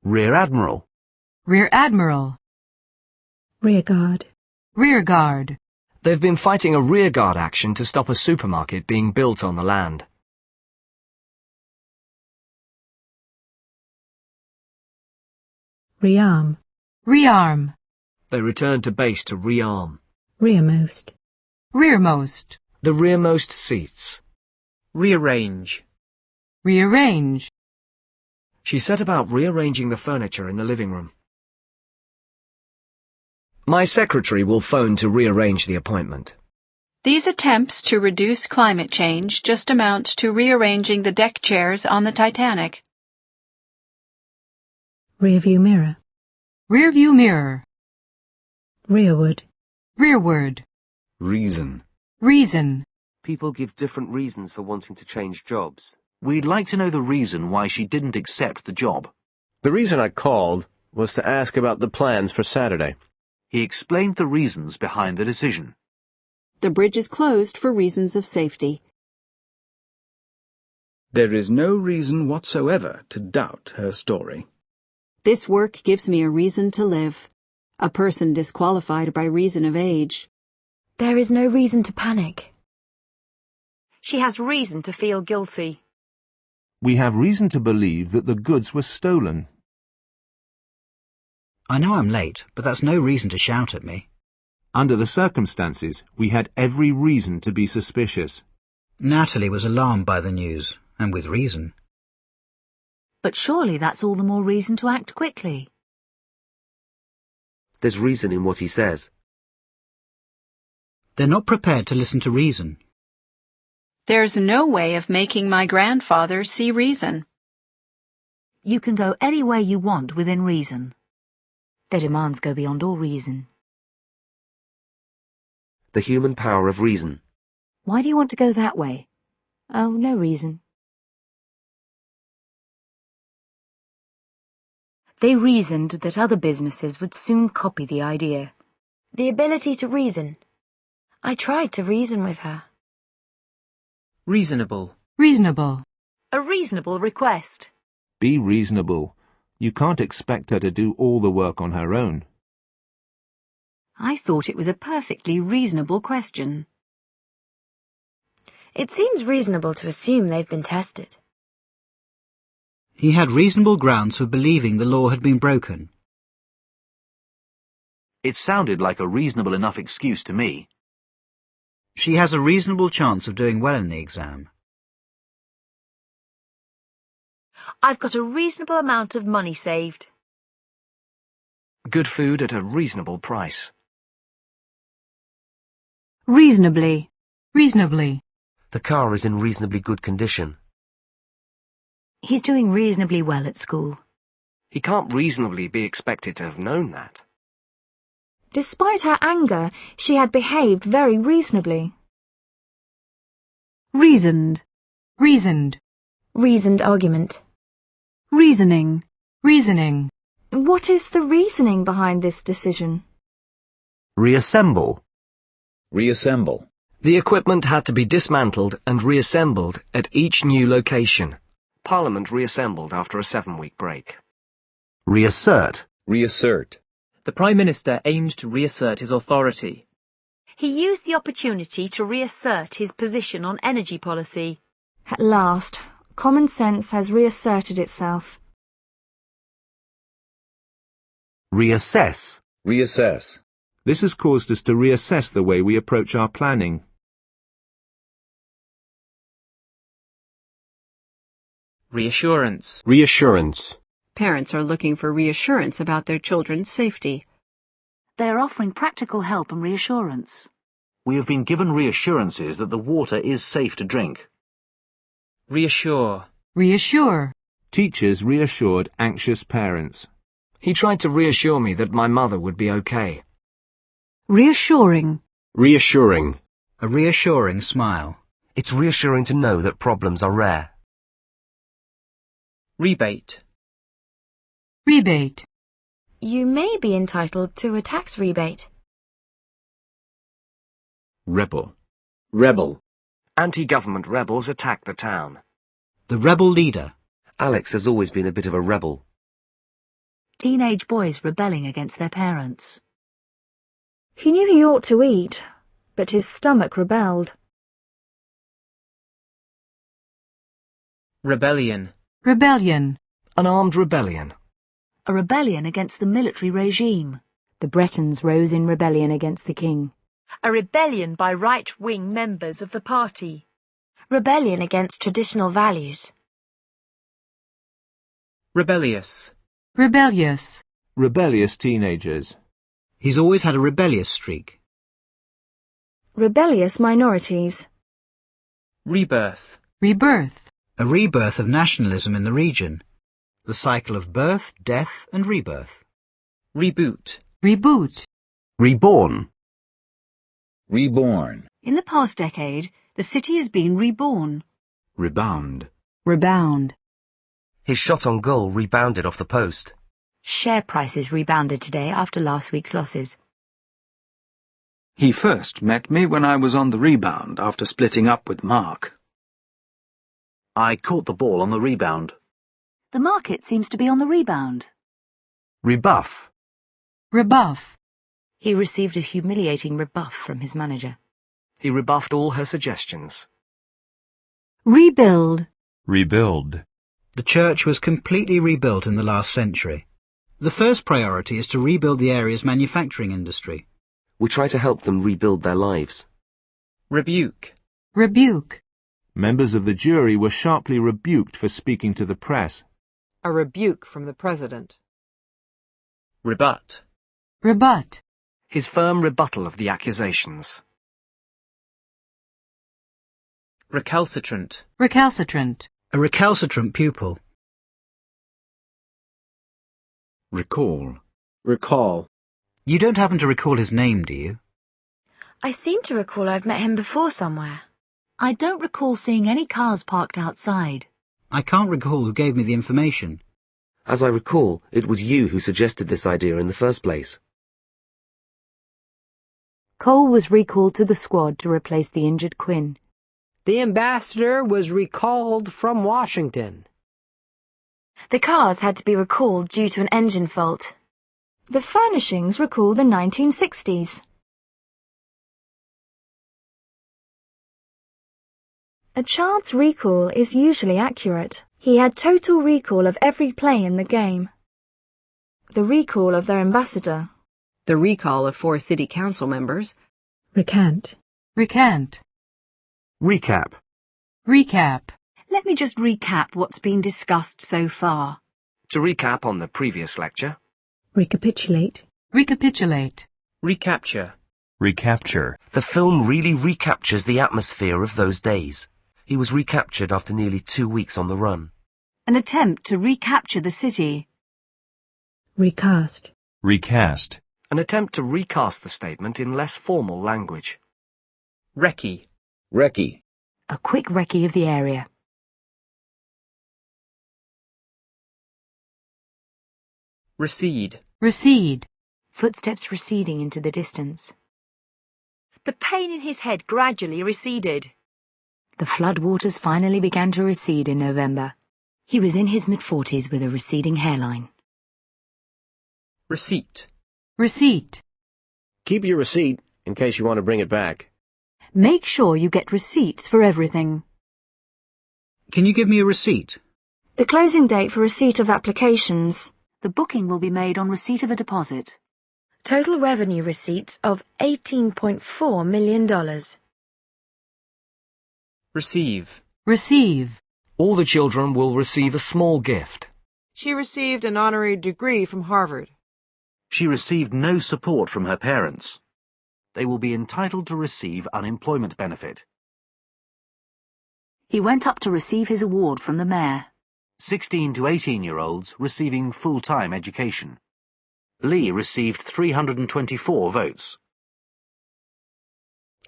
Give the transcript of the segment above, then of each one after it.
Rear Admiral. Rear Admiral. Rearguard. Rearguard. They've been fighting a rearguard action to stop a supermarket being built on the land. Rearm. Rearm. They returned to base to rearm. Rearmost. Rearmost. The rearmost seats. Rearrange. Rearrange. She set about rearranging the furniture in the living room. My secretary will phone to rearrange the appointment. These attempts to reduce climate change just amount to rearranging the deck chairs on the Titanic. Rearview mirror. Rearview mirror. Rearward. Rearward. Reason. Reason. People give different reasons for wanting to change jobs. We'd like to know the reason why she didn't accept the job. The reason I called was to ask about the plans for Saturday. He explained the reasons behind the decision. The bridge is closed for reasons of safety. There is no reason whatsoever to doubt her story. This work gives me a reason to live. A person disqualified by reason of age. There is no reason to panic. She has reason to feel guilty. We have reason to believe that the goods were stolen. I know I'm late, but that's no reason to shout at me. Under the circumstances, we had every reason to be suspicious. Natalie was alarmed by the news, and with reason. But surely that's all the more reason to act quickly. There's reason in what he says. They're not prepared to listen to reason. There's no way of making my grandfather see reason. You can go any way you want within reason. Their demands go beyond all reason. The human power of reason. Why do you want to go that way? Oh, no reason. They reasoned that other businesses would soon copy the idea. The ability to reason. I tried to reason with her. Reasonable. Reasonable. A reasonable request. Be reasonable. You can't expect her to do all the work on her own. I thought it was a perfectly reasonable question. It seems reasonable to assume they've been tested. He had reasonable grounds for believing the law had been broken. It sounded like a reasonable enough excuse to me. She has a reasonable chance of doing well in the exam. I've got a reasonable amount of money saved. Good food at a reasonable price. Reasonably. Reasonably. The car is in reasonably good condition. He's doing reasonably well at school. He can't reasonably be expected to have known that. Despite her anger, she had behaved very reasonably. Reasoned. Reasoned. Reasoned argument. Reasoning. Reasoning. What is the reasoning behind this decision? Reassemble. Reassemble. The equipment had to be dismantled and reassembled at each new location. Parliament reassembled after a 7-week break. Reassert. Reassert. The Prime Minister aimed to reassert his authority. He used the opportunity to reassert his position on energy policy. At last, common sense has reasserted itself. Reassess. Reassess. This has caused us to reassess the way we approach our planning. Reassurance. Reassurance. Parents are looking for reassurance about their children's safety. They are offering practical help and reassurance. We have been given reassurances that the water is safe to drink. Reassure. Reassure. Teachers reassured anxious parents. He tried to reassure me that my mother would be okay. Reassuring. Reassuring. A reassuring smile. It's reassuring to know that problems are rare. Rebate. Rebate. You may be entitled to a tax rebate. Rebel. Rebel. Anti-government rebels attacked the town. The rebel leader. Alex has always been a bit of a rebel. teenage boys rebelling against their parents. He knew he ought to eat, but his stomach rebelled. Rebellion. Rebellion. An armed rebellion. A rebellion against the military regime. The Bretons rose in rebellion against the king. A rebellion by right-wing members of the party. Rebellion against traditional values. Rebellious. Rebellious. Rebellious teenagers. He's always had a rebellious streak. Rebellious minorities. Rebirth. Rebirth. A rebirth of nationalism in the region. The cycle of birth, death and rebirth. Reboot. Reboot. Reborn. Reborn. In the past decade, the city has been reborn. Rebound. Rebound. His shot on goal rebounded off the post. Share prices rebounded today after last week's losses. He first met me when I was on the rebound after splitting up with Mark. I caught the ball on the rebound. The market seems to be on the rebound. Rebuff. Rebuff. He received a humiliating rebuff from his manager. He rebuffed all her suggestions. Rebuild. Rebuild. The church was completely rebuilt in the last century. The first priority is to rebuild the area's manufacturing industry. We try to help them rebuild their lives. Rebuke. Rebuke. Members of the jury were sharply rebuked for speaking to the press. A rebuke from the president. Rebut. Rebut. His firm rebuttal of the accusations. Recalcitrant. Recalcitrant. A recalcitrant pupil. Recall. Recall. You don't happen to recall his name, do you? I seem to recall I've met him before somewhere. I don't recall seeing any cars parked outside. I can't recall who gave me the information. As I recall, it was you who suggested this idea in the first place. Cole was recalled to the squad to replace the injured Quinn. The ambassador was recalled from Washington. The cars had to be recalled due to an engine fault. The furnishings recall the 1960s. A child's recall is usually accurate. He had total recall of every play in the game. The recall of their ambassador. The recall of 4 city council members. Recant. Recant. Recap. Recap. Let me just recap what's been discussed so far. To recap on the previous lecture. Recapitulate. Recapitulate. Recapture. Recapture. The film really recaptures the atmosphere of those days. He was recaptured after nearly 2 weeks on the run. An attempt to recapture the city. Recast. Recast. An attempt to recast the statement in less formal language. Recce. Recce. A quick recce of the area. Recede. Recede. Footsteps receding into the distance. The pain in his head gradually receded. The floodwaters finally began to recede in November. He was in his mid-40s with a receding hairline. Receipt. Receipt. Keep your receipt in case you want to bring it back. Make sure you get receipts for everything. Can you give me a receipt? The closing date for receipt of applications. The booking will be made on receipt of a deposit. Total revenue receipts of $18.4 million. Receive. Receive. All the children will receive a small gift. She received an honorary degree from Harvard. She received no support from her parents. They will be entitled to receive unemployment benefit. He went up to receive his award from the mayor. 16 to 18-year-olds receiving full-time education. Lee received 324 votes.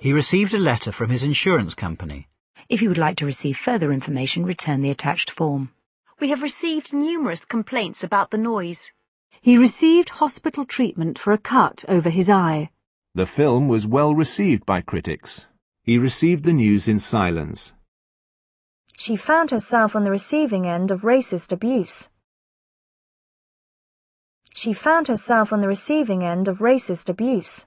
He received a letter from his insurance company. If you would like to receive further information, return the attached form. We have received numerous complaints about the noise. He received hospital treatment for a cut over his eye. The film was well received by critics. He received the news in silence. She found herself on the receiving end of racist abuse. she found herself on the receiving end of racist abuse.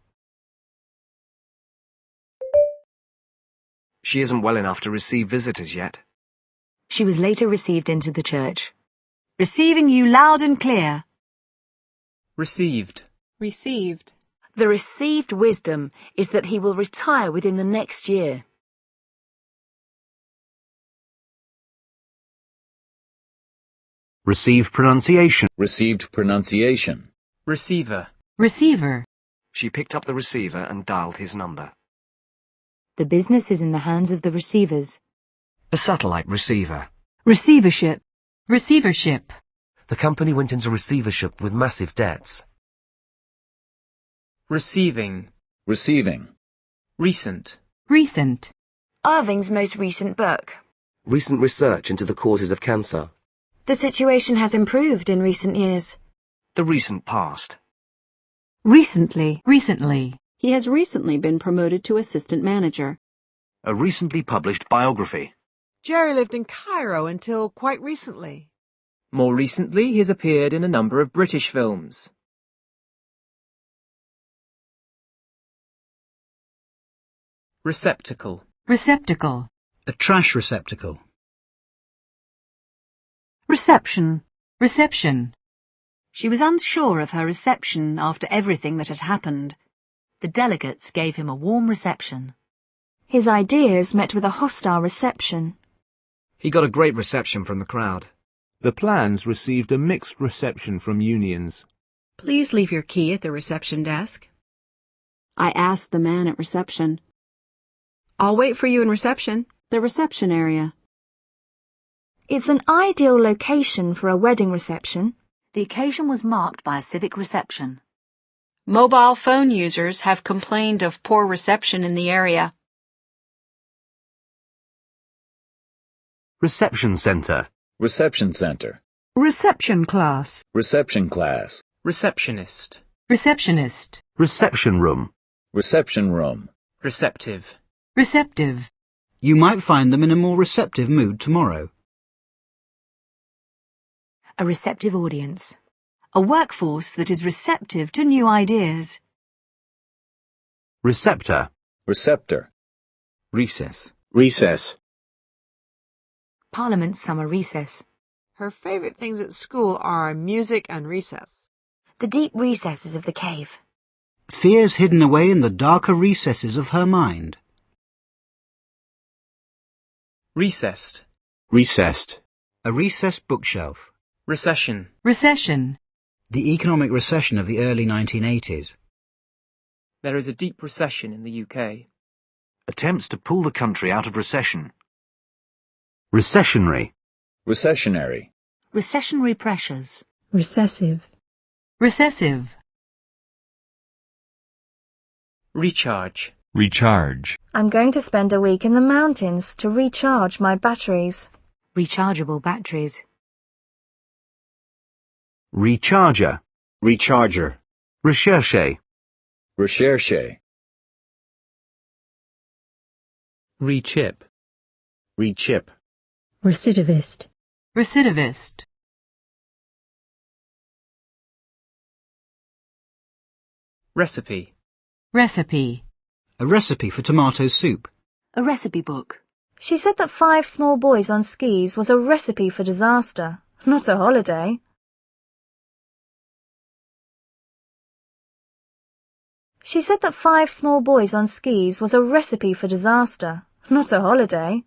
She isn't well enough to receive visitors yet. She was later received into the church. Receiving you loud and clear. Received. Received. The received wisdom is that he will retire within the next year. Received pronunciation. Received pronunciation. Receiver. Receiver. She picked up the receiver and dialed his number. The business is in the hands of the receivers. A satellite receiver. Receivership. Receivership. The company went into receivership with massive debts. Receiving. Receiving. Recent. Recent. Irving's most recent book. Recent research into the causes of cancer. The situation has improved in recent years. The recent past. Recently. Recently. He has recently been promoted to assistant manager. A recently published biography. Jerry lived in Cairo until quite recently. More recently, he has appeared in a number of British films. Receptacle. Receptacle. A trash receptacle. Reception. Reception. She was unsure of her reception after everything that had happened. The delegates gave him a warm reception. His ideas met with a hostile reception. He got a great reception from the crowd. The plans received a mixed reception from unions. Please leave your key at the reception desk. I asked the man at reception. I'll wait for you in reception. The reception area. It's an ideal location for a wedding reception. The occasion was marked by a civic reception. Mobile phone users have complained of poor reception in the area. Reception center. Reception center. Reception class. Reception class. Receptionist. Receptionist. Reception room. Reception room. Receptive. Receptive. You might find them in a more receptive mood tomorrow. A receptive audience. A workforce that is receptive to new ideas. Receptor. Receptor. Recess. Recess. Parliament's summer recess. Her favorite things at school are music and recess. The deep recesses of the cave. Fears hidden away in the darker recesses of her mind. Recessed. Recessed. A recessed bookshelf. Recession. Recession. The economic recession of the early 1980s. There is a deep recession in the UK. Attempts to pull the country out of recession. Recessionary. Recessionary. Recessionary pressures. Recessive. Recessive. Recharge. Recharge. I'm going to spend a week in the mountains to recharge my batteries. Rechargeable batteries. Recharger. Recharger. Recherche. Recherche. Rechip. Rechip. Recidivist. Recidivist. Recipe. Recipe. A recipe for tomato soup. A recipe book. She said that 5 small boys on skis was a recipe for disaster, not a holiday. She said that 5 small boys on skis was a recipe for disaster, not a holiday.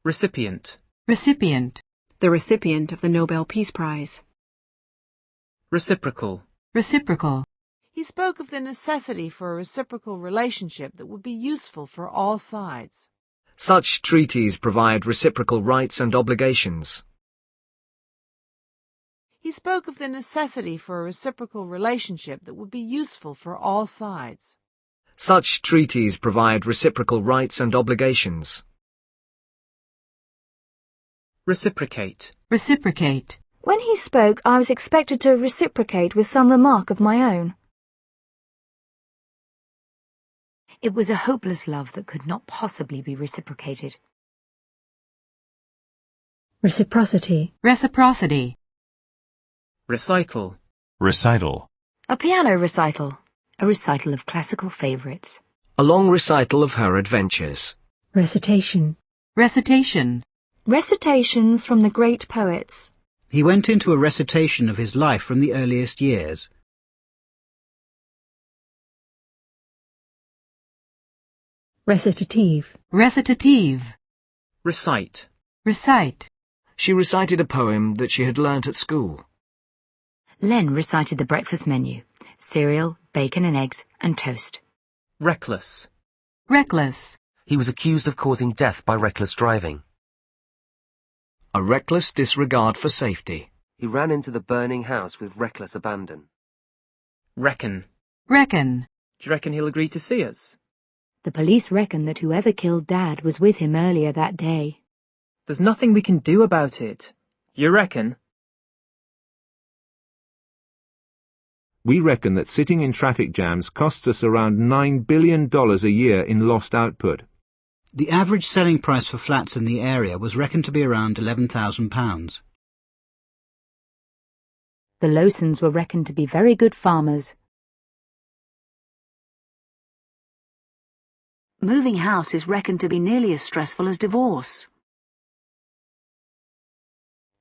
Recipient. Recipient. The recipient of the Nobel Peace Prize. Reciprocal. Reciprocal. He spoke of the necessity for a reciprocal relationship that would be useful for all sides. Such treaties provide reciprocal rights and obligations. He spoke of the necessity for a reciprocal relationship that would be useful for all sides. Such treaties provide reciprocal rights and obligations. Reciprocate. Reciprocate. When he spoke, I was expected to reciprocate with some remark of my own. It was a hopeless love that could not possibly be reciprocated. Reciprocity. Reciprocity. Recital. Recital. A piano recital. A recital of classical favourites. A long recital of her adventures. Recitation. Recitation. Recitations from the great poets. He went into a recitation of his life from the earliest years. Recitative. Recitative. Recite. Recite. She recited a poem that she had learnt at school. Len recited the breakfast menu. Cereal, bacon and eggs, and toast. Reckless. Reckless. He was accused of causing death by reckless driving. A reckless disregard for safety. He ran into the burning house with reckless abandon. Reckon. Reckon. Do you reckon he'll agree to see us? The police reckon that whoever killed Dad was with him earlier that day. There's nothing we can do about it. You reckon? We reckon that sitting in traffic jams costs us around $9 billion a year in lost output. The average selling price for flats in the area was reckoned to be around £11,000. The Lowsons were reckoned to be very good farmers. Moving house is reckoned to be nearly as stressful as divorce.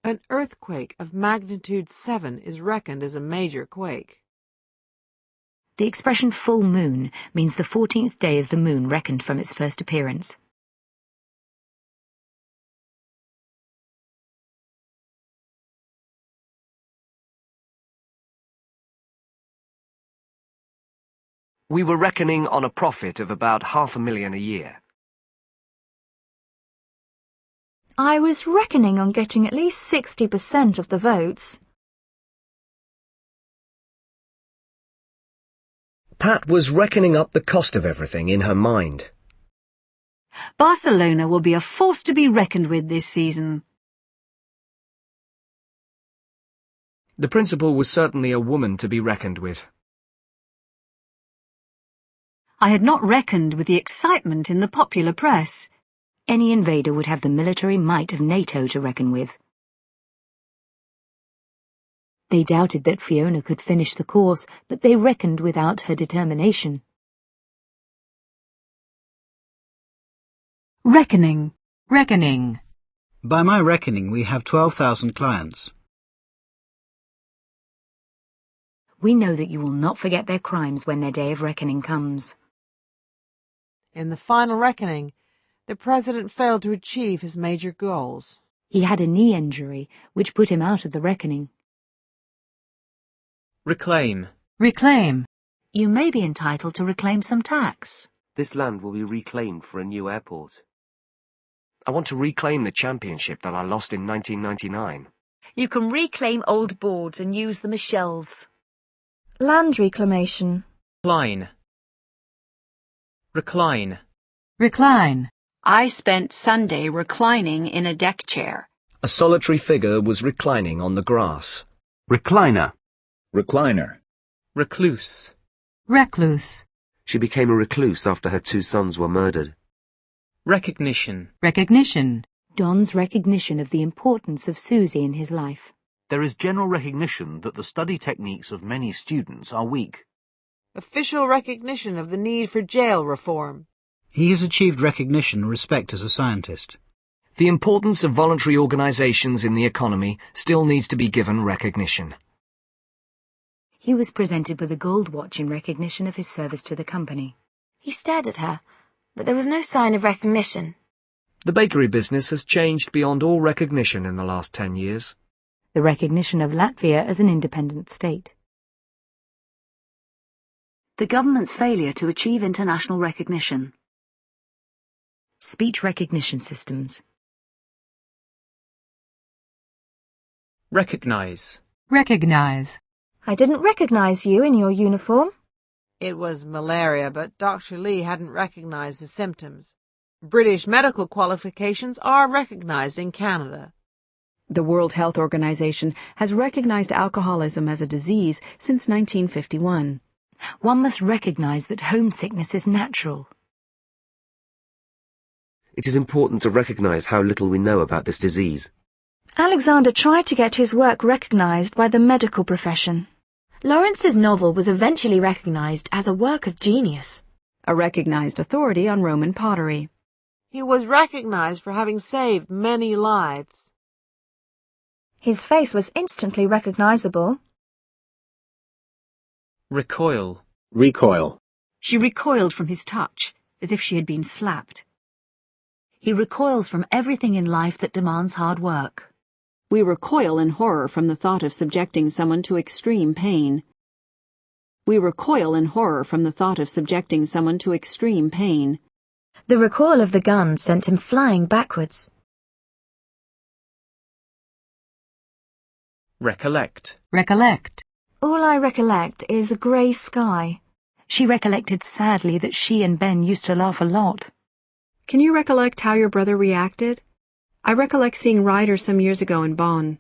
An earthquake of magnitude 7 is reckoned as a major quake. The expression full moon means the 14th day of the moon reckoned from its first appearance. We were reckoning on a profit of about $500,000 a year. I was reckoning on getting at least 60% of the votes. Pat was reckoning up the cost of everything in her mind. Barcelona will be a force to be reckoned with this season. The principal was certainly a woman to be reckoned with. I had not reckoned with the excitement in the popular press. Any invader would have the military might of NATO to reckon with. They doubted that Fiona could finish the course, but they reckoned without her determination. Reckoning. Reckoning. By my reckoning, we have 12,000 clients. We know that you will not forget their crimes when their day of reckoning comes. In the final reckoning, the president failed to achieve his major goals. He had a knee injury, which put him out of the reckoning. Reclaim. Reclaim. You may be entitled to reclaim some tax. This land will be reclaimed for a new airport. I want to reclaim the championship that I lost in 1999. You can reclaim old boards and use them as shelves. Land reclamation. Recline. Recline. Recline. I spent Sunday reclining in a deck chair. A solitary figure was reclining on the grass. Recliner. Recliner. Recluse. Recluse. She became a recluse after her 2 sons were murdered. Recognition. Recognition. Don's recognition of the importance of Susie in his life. There is general recognition that the study techniques of many students are weak. Official recognition of the need for jail reform. He has achieved recognition and respect as a scientist. The importance of voluntary organisations in the economy still needs to be given recognition. He was presented with a gold watch in recognition of his service to the company. He stared at her, but there was no sign of recognition. The bakery business has changed beyond all recognition in the last 10 years. The recognition of Latvia as an independent state. The government's failure to achieve international recognition. Speech recognition systems. Recognize. Recognize. I didn't recognize you in your uniform. It was malaria, but Dr. Lee hadn't recognized the symptoms. British medical qualifications are recognized in Canada. The World Health Organization has recognized alcoholism as a disease since 1951. One must recognize that homesickness is natural. It is important to recognize how little we know about this disease. Alexander tried to get his work recognized by the medical profession. Lawrence's novel was eventually recognized as a work of genius. A recognized authority on Roman pottery. He was recognized for having saved many lives. His face was instantly recognizable. Recoil. Recoil. She recoiled from his touch, as if she had been slapped. He recoils from everything in life that demands hard work. We recoil in horror from the thought of subjecting someone to extreme pain. We recoil in horror from the thought of subjecting someone to extreme pain. The recoil of the gun sent him flying backwards. Recollect. Recollect. All I recollect is a grey sky. She recollected sadly that she and Ben used to laugh a lot. Can you recollect how your brother reacted? I recollect seeing Ryder some years ago in Bonn.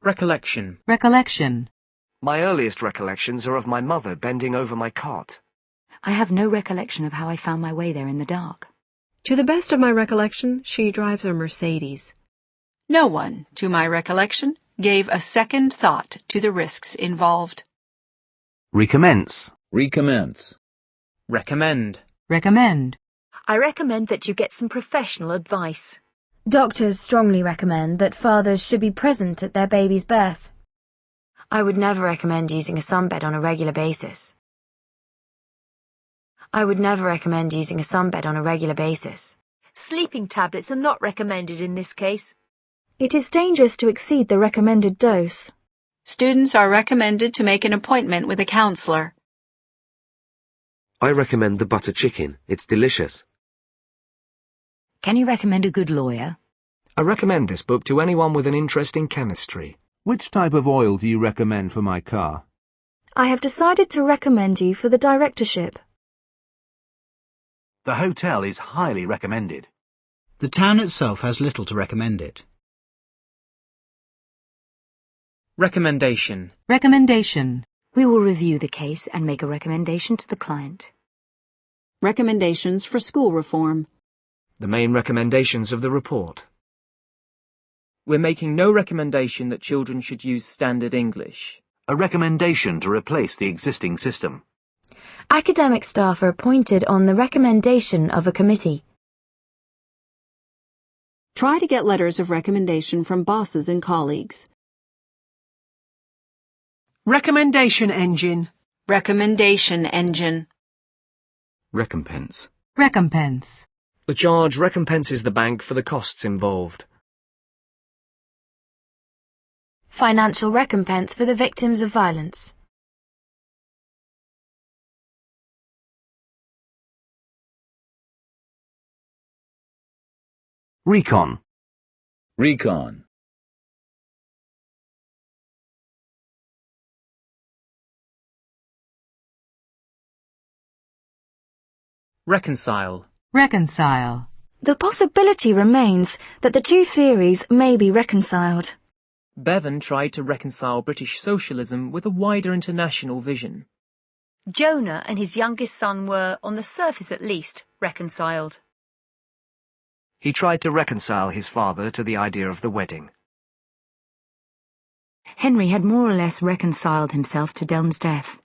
Recollection. Recollection. My earliest recollections are of my mother bending over my cot. I have no recollection of how I found my way there in the dark. To the best of my recollection, she drives a Mercedes. No one, to my recollection, gave a second thought to the risks involved. Recommence. Recommence. Recommend. Recommend. I recommend that you get some professional advice. Doctors strongly recommend that fathers should be present at their baby's birth. I would never recommend using a sunbed on a regular basis. I would never recommend using a sunbed on a regular basis. Sleeping tablets are not recommended in this case. It is dangerous to exceed the recommended dose. Students are recommended to make an appointment with a counselor. I recommend the butter chicken. It's delicious. Can you recommend a good lawyer? I recommend this book to anyone with an interest in chemistry. Which type of oil do you recommend for my car? I have decided to recommend you for the directorship. The hotel is highly recommended. The town itself has little to recommend it. Recommendation. Recommendation. We will review the case and make a recommendation to the client. Recommendations for school reform. The main recommendations of the report. We're making no recommendation that children should use standard English. A recommendation to replace the existing system. Academic staff are appointed on the recommendation of a committee. Try to get letters of recommendation from bosses and colleagues. Recommendation engine. Recommendation engine. Recompense. Recompense. The charge recompenses the bank for the costs involved. Financial recompense for the victims of violence. Recon. Recon. Reconcile. Reconcile. The possibility remains that the two theories may be reconciled. Bevan tried to reconcile British socialism with a wider international vision. Jonah and his youngest son were, on the surface at least, reconciled. He tried to reconcile his father to the idea of the wedding. Henry had more or less reconciled himself to Delne's death.